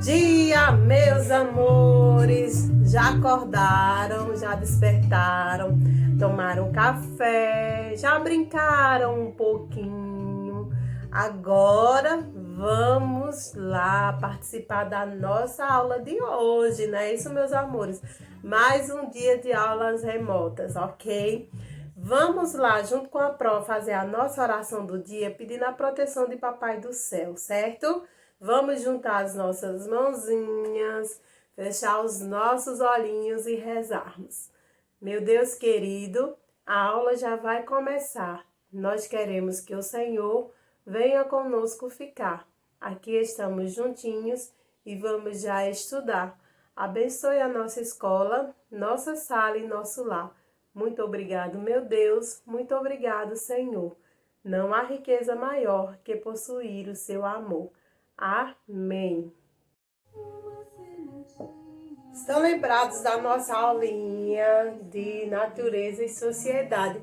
dia, meus amores! Já acordaram, já despertaram, tomaram café, já brincaram um pouquinho. Agora vamos lá participar da nossa aula de hoje, não é isso, meus amores? Mais um dia de aulas remotas, ok? Vamos lá, junto com a Pro, fazer a nossa oração do dia, pedindo a proteção de Papai do Céu, certo? Vamos juntar as nossas mãozinhas, fechar os nossos olhinhos e rezarmos. Meu Deus querido, a aula já vai começar. Nós queremos que o Senhor venha conosco ficar. Aqui estamos juntinhos e vamos já estudar. Abençoe a nossa escola, nossa sala e nosso lar. Muito obrigado, meu Deus. Muito obrigado, Senhor. Não há riqueza maior que possuir o seu amor. Amém. Estão lembrados da nossa aulinha de natureza e sociedade,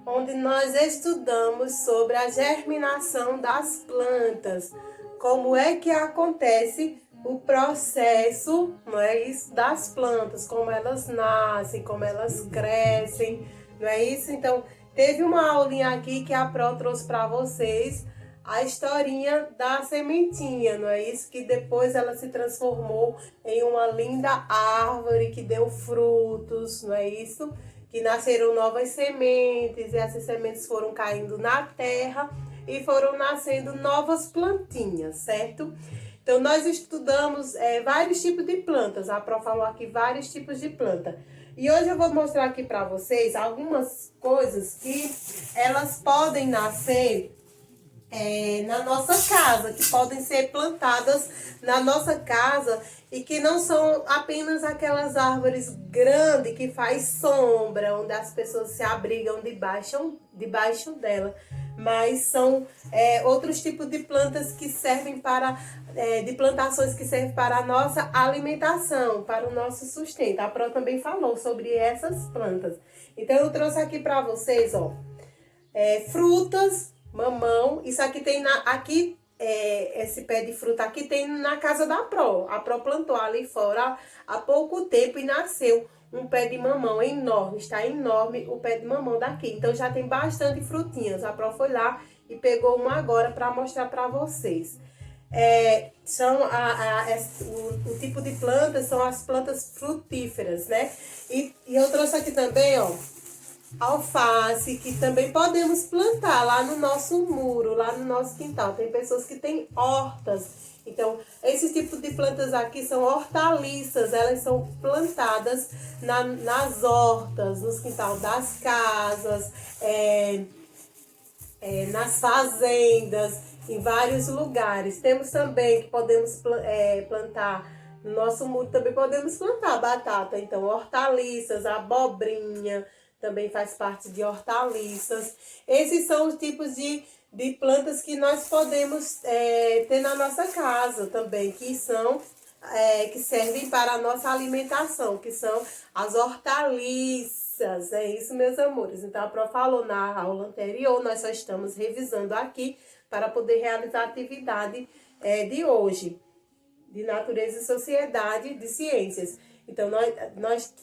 onde nós estudamos sobre a germinação das plantas, como é que acontece o processo, não é isso, das plantas, como elas nascem, como elas crescem, não é isso? Então, teve uma aulinha aqui que a Pro trouxe para vocês, a historinha da sementinha, não é isso? Que depois ela se transformou em uma linda árvore que deu frutos, não é isso? Que nasceram novas sementes e essas sementes foram caindo na terra e foram nascendo novas plantinhas, certo? Então, nós estudamos vários tipos de plantas. A Pro falou aqui vários tipos de planta. E hoje eu vou mostrar aqui para vocês algumas coisas que elas podem nascer na nossa casa, que podem ser plantadas na nossa casa e que não são apenas aquelas árvores grandes que faz sombra, onde as pessoas se abrigam debaixo dela, mas são outros tipos de plantas que servem para, de plantações que servem para a nossa alimentação, para o nosso sustento. A Pro também falou sobre essas plantas. Então eu trouxe aqui para vocês, ó, frutas, mamão. Isso aqui tem esse pé de fruta aqui tem na casa da Pro. A Pro plantou ali fora há pouco tempo e nasceu um pé de mamão enorme. Está enorme o pé de mamão daqui. Então já tem bastante frutinhas. A Pro foi lá e pegou uma agora para mostrar para vocês. O tipo de planta são as plantas frutíferas, né? E eu trouxe aqui também, ó, alface, que também podemos plantar lá no nosso muro, lá no nosso quintal. Tem pessoas que têm hortas. Então, esse tipo de plantas aqui são hortaliças. Elas são plantadas nas hortas, nos quintais das casas, nas fazendas, em vários lugares. Temos também que podemos plantar no nosso muro, também podemos plantar batata. Então, hortaliças, abobrinha, também faz parte de hortaliças. Esses são os tipos de plantas que nós podemos ter na nossa casa também, que servem para a nossa alimentação, que são as hortaliças. É isso, meus amores. Então, a Pro falou na aula anterior, nós só estamos revisando aqui para poder realizar a atividade de hoje, de natureza e sociedade de ciências. Então, nós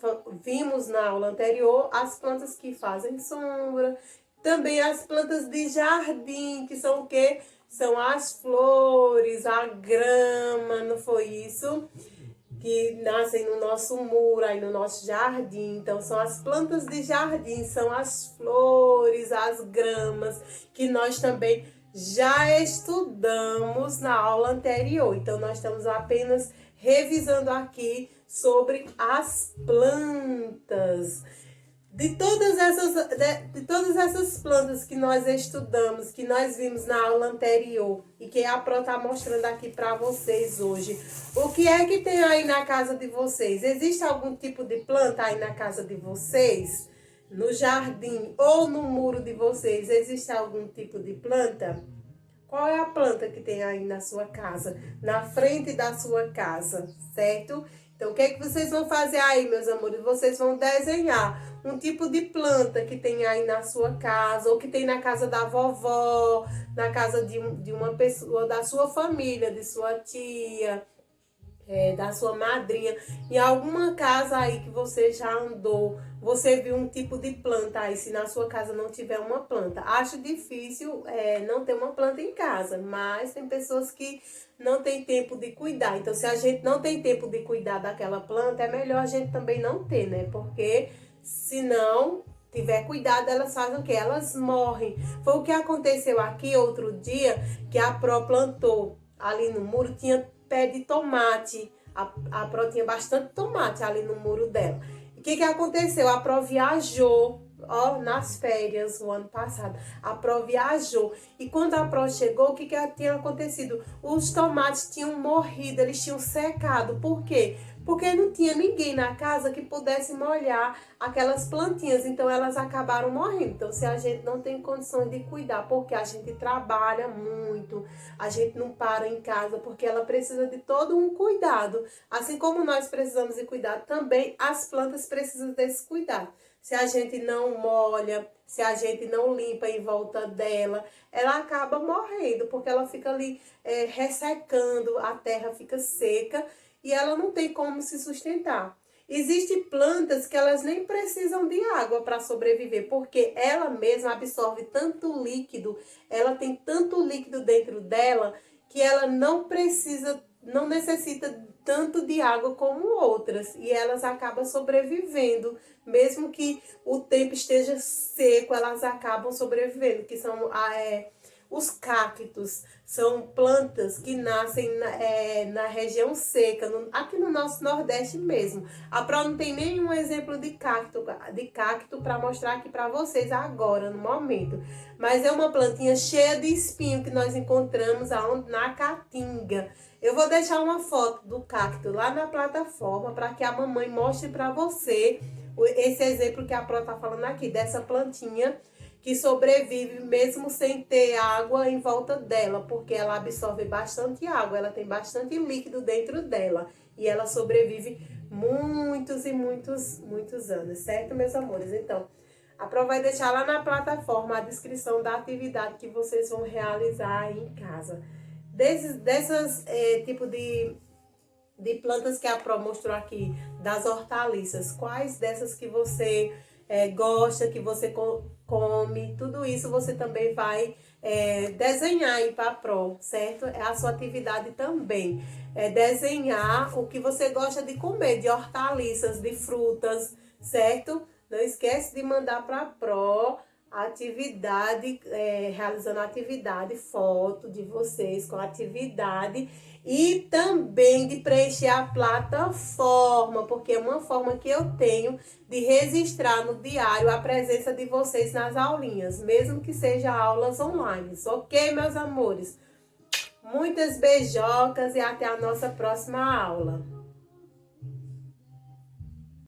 vimos na aula anterior as plantas que fazem sombra, também as plantas de jardim, que são o quê? São as flores, a grama, não foi isso? Que nascem no nosso muro, aí no nosso jardim. Então, são as plantas de jardim, são as flores, as gramas, que nós também já estudamos na aula anterior. Então, nós estamos apenas revisando aqui sobre as plantas. De todas essas plantas que nós estudamos, que nós vimos na aula anterior e que a Pro está mostrando aqui para vocês hoje, o que é que tem aí na casa de vocês? Existe algum tipo de planta aí na casa de vocês? No jardim ou no muro de vocês, existe algum tipo de planta? Qual é a planta que tem aí na sua casa, na frente da sua casa, certo? Então, o que é que vocês vão fazer aí, meus amores? Vocês vão desenhar um tipo de planta que tem aí na sua casa, ou que tem na casa da vovó, na casa de uma pessoa da sua família, de sua tia. da sua madrinha, em alguma casa aí que você já andou, você viu um tipo de planta aí, se na sua casa não tiver uma planta. Acho difícil não ter uma planta em casa, mas tem pessoas que não tem tempo de cuidar. Então, se a gente não tem tempo de cuidar daquela planta, é melhor a gente também não ter, né? Porque se não tiver cuidado, elas fazem o quê? Elas morrem. Foi o que aconteceu aqui outro dia, que a Pro plantou ali no muro, tinha pé de tomate. A Pro tinha bastante tomate ali no muro dela. E o que aconteceu? A Pro viajou, ó, nas férias o ano passado. A Pro viajou. E quando a Pro chegou, o que tinha acontecido? Os tomates tinham morrido, eles tinham secado. Por quê? Porque não tinha ninguém na casa que pudesse molhar aquelas plantinhas, então elas acabaram morrendo. Então, se a gente não tem condições de cuidar, porque a gente trabalha muito, a gente não para em casa, porque ela precisa de todo um cuidado. Assim como nós precisamos de cuidado, também as plantas precisam desse cuidado. Se a gente não molha, se a gente não limpa em volta dela, ela acaba morrendo, porque ela fica ali ressecando, a terra fica seca e ela não tem como se sustentar. Existem plantas que elas nem precisam de água para sobreviver, porque ela mesma absorve tanto líquido, ela tem tanto líquido dentro dela, que ela não precisa, não necessita tanto de água como outras. E elas acabam sobrevivendo, mesmo que o tempo esteja seco, elas acabam sobrevivendo, que são os cactos. São plantas que nascem na região seca, aqui no nosso Nordeste mesmo. A Pro não tem nenhum exemplo de cacto para mostrar aqui para vocês agora, no momento. Mas é uma plantinha cheia de espinho que nós encontramos aonde? Na Caatinga. Eu vou deixar uma foto do cacto lá na plataforma para que a mamãe mostre para você esse exemplo que a Pro tá falando aqui, dessa plantinha que sobrevive mesmo sem ter água em volta dela, porque ela absorve bastante água, ela tem bastante líquido dentro dela e ela sobrevive muitos e muitos anos, certo, meus amores? Então, a Pro vai deixar lá na plataforma a descrição da atividade que vocês vão realizar aí em casa. Dessas tipo de plantas que a Pro mostrou aqui, das hortaliças, quais dessas que você gosta, que você come, tudo isso você também vai desenhar aí para a Pro, certo? É a sua atividade também. Desenhar o que você gosta de comer, de hortaliças, de frutas, certo? Não esquece de mandar para a Pro a atividade, realizando a atividade, foto de vocês com a atividade e também de preencher a plataforma, porque é uma forma que eu tenho de registrar no diário a presença de vocês nas aulinhas, mesmo que seja aulas online, ok, meus amores? Muitas beijocas e até a nossa próxima aula.